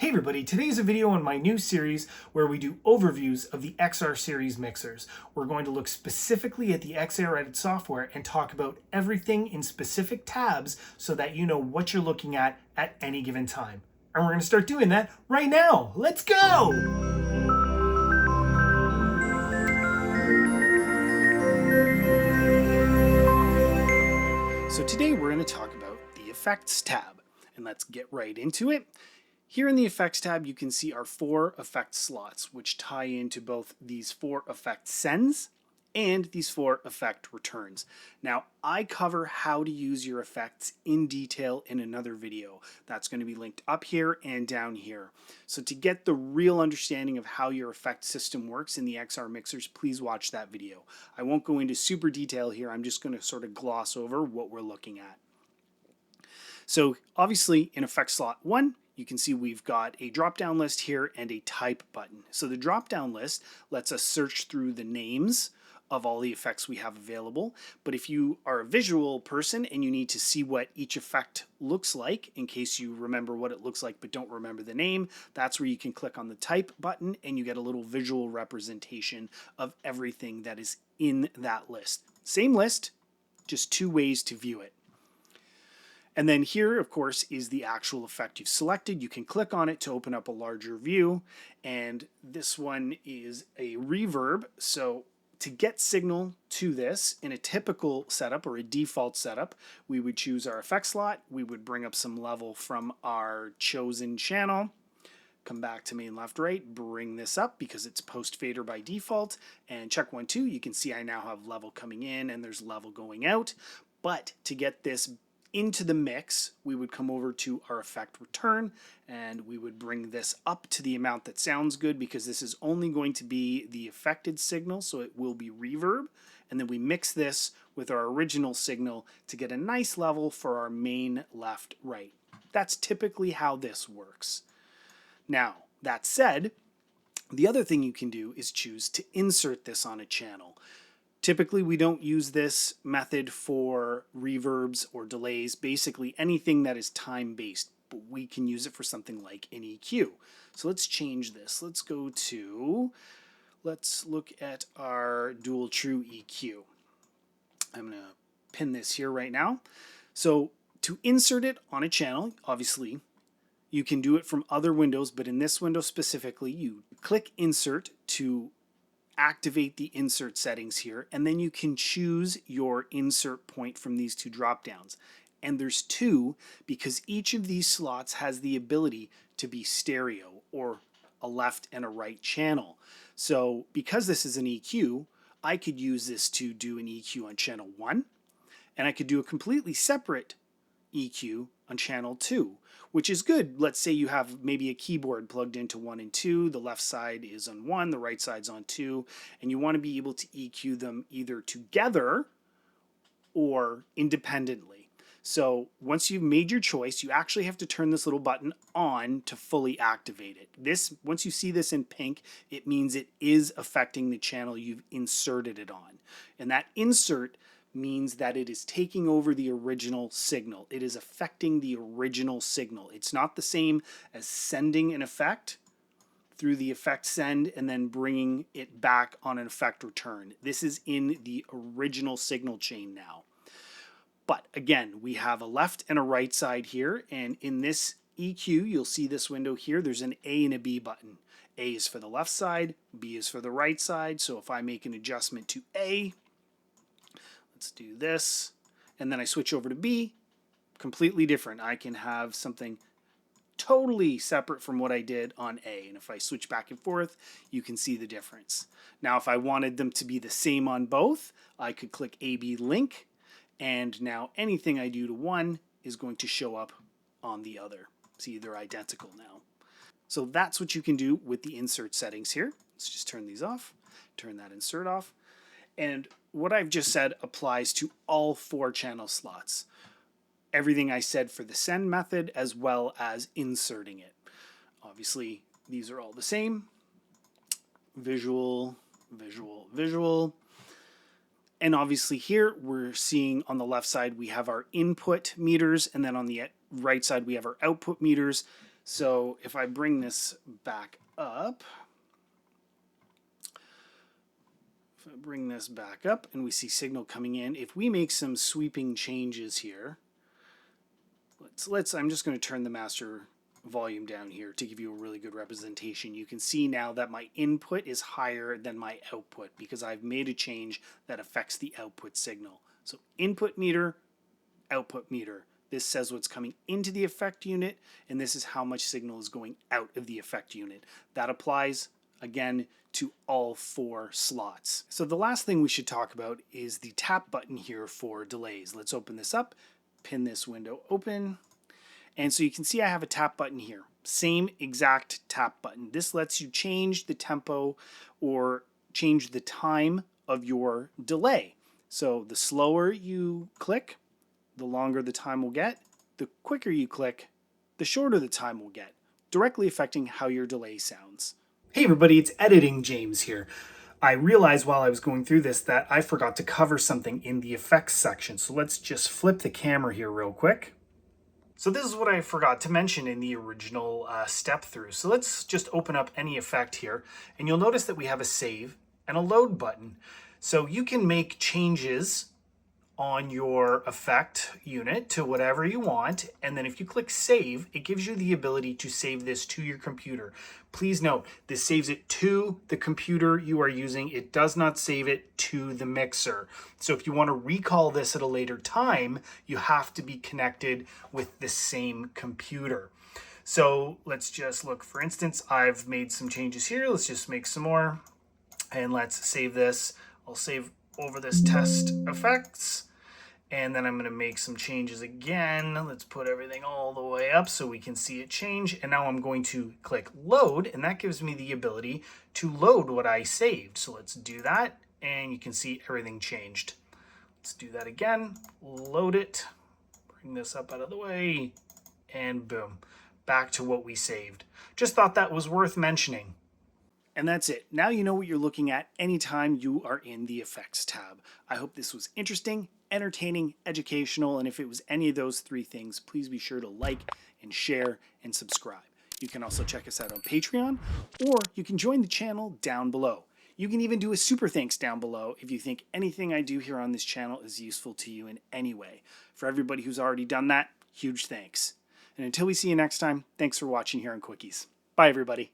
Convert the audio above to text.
Hey everybody, today's a video on my new series where we do overviews of the XR series mixers. We're going to look specifically at the XR Edit software and talk about everything in specific tabs so that you know what you're looking at any given time. And we're going to start doing that right now. Let's go! So today we're going to talk about the Effects tab, and let's get right into it. Here in the Effects tab, you can see our 4 effect slots, which tie into both these 4 effect sends and these 4 effect returns. Now, I cover how to use your effects in detail in another video. That's going to be linked up here and down here. So to get the real understanding of how your effect system works in the XR mixers, please watch that video. I won't go into super detail here. I'm just going to sort of gloss over what we're looking at. So obviously in effect slot 1, you can see we've got a drop-down list here and a type button. So the drop-down list lets us search through the names of all the effects we have available. But if you are a visual person and you need to see what each effect looks like, in case you remember what it looks like but don't remember the name, that's where you can click on the type button and you get a little visual representation of everything that is in that list. Same list, just 2 ways to view it. And then here, of course, is the actual effect you've selected. You can click on it to open up a larger view. And this one is a reverb. So to get signal to this in a typical setup or a default setup, we would choose our effect slot. We would bring up some level from our chosen channel. Come back to main left right, bring this up because it's post fader by default, and check 1, 2. You can see I now have level coming in and there's level going out. But to get this into the mix, we would come over to our effect return and we would bring this up to the amount that sounds good because this is only going to be the affected signal, so it will be reverb. And then we mix this with our original signal to get a nice level for our main left right. That's typically how this works. Now, that said, the other thing you can do is choose to insert this on a channel. Typically, we don't use this method for reverbs or delays, basically anything that is time-based, but we can use it for something like an EQ. So let's change this. Let's look at our dual true EQ. I'm going to pin this here right now. So to insert it on a channel, obviously, you can do it from other windows, but in this window specifically, you click Insert to activate the insert settings here, and then you can choose your insert point from these 2 drop downs. And there's 2 because each of these slots has the ability to be stereo or a left and a right channel. So because this is an EQ, I could use this to do an EQ on channel 1, and I could do a completely separate EQ on channel 2, which is good. Let's say you have maybe a keyboard plugged into 1 and 2, the left side is on 1, the right side's on 2, and you want to be able to EQ them either together or independently. So once you've made your choice, you actually have to turn this little button on to fully activate it. Once you see this in pink, it means it is affecting the channel you've inserted it on. And that insert means that it is taking over the original signal. It is affecting the original signal. It's not the same as sending an effect through the effect send and then bringing it back on an effect return. This is in the original signal chain now. But again, we have a left and a right side here, and in this EQ, you'll see this window here, there's an A and a B button. A is for the left side, B is for the right side. So if I make an adjustment to A, let's do this, and then I switch over to B, completely different. I can have something totally separate from what I did on A, and if I switch back and forth, you can see the difference. Now, if I wanted them to be the same on both, I could click AB link, and now anything I do to one is going to show up on the other. See, they're identical now. So that's what you can do with the insert settings here. Let's just turn these off, turn that insert off. And what I've just said applies to all 4 channel slots. Everything I said for the send method as well as inserting it. Obviously, these are all the same. Visual, visual, visual. And obviously here we're seeing on the left side we have our input meters, and then on the right side we have our output meters. So if I bring this back up, and we see signal coming in, if we make some sweeping changes here, I'm just going to turn the master volume down here to give you a really good representation. You can see now that my input is higher than my output because I've made a change that affects the output signal. So input meter, output meter. This says what's coming into the effect unit, and this is how much signal is going out of the effect unit. That applies, again, to all 4 slots. So the last thing we should talk about is the tap button here for delays. Let's open this up, pin this window open, and so you can see I have a tap button here. Same exact tap button. This lets you change the tempo or change the time of your delay. So the slower you click, the longer the time will get. The quicker you click, the shorter the time will get, directly affecting how your delay sounds. Hey everybody, it's Editing James here. I realized while I was going through this that I forgot to cover something in the effects section. So let's just flip the camera here real quick. So this is what I forgot to mention in the original step through. So let's just open up any effect here, and you'll notice that we have a save and a load button. So you can make changes on your effect unit to whatever you want, and then if you click save, it gives you the ability to save this to your computer. Please note, this saves it to the computer you are using. It does not save it to the mixer. So if you want to recall this at a later time, you have to be connected with the same computer. So let's just look, for instance, I've made some changes here. Let's just make some more, and let's save this. I'll save over this test effects. And then I'm going to make some changes again. Let's put everything all the way up so we can see it change. And now I'm going to click load, and that gives me the ability to load what I saved. So let's do that, and you can see everything changed. Let's do that again, load it, bring this up out of the way, and boom, back to what we saved. Just thought that was worth mentioning. And that's it. Now you know what you're looking at anytime you are in the Effects tab. I hope this was interesting, entertaining, educational, and if it was any of those 3 things, please be sure to like and share and subscribe. You can also check us out on Patreon, or you can join the channel down below. You can even do a super thanks down below if you think anything I do here on this channel is useful to you in any way. For everybody who's already done that, huge thanks. And until we see you next time, thanks for watching here on Quickies. Bye, everybody.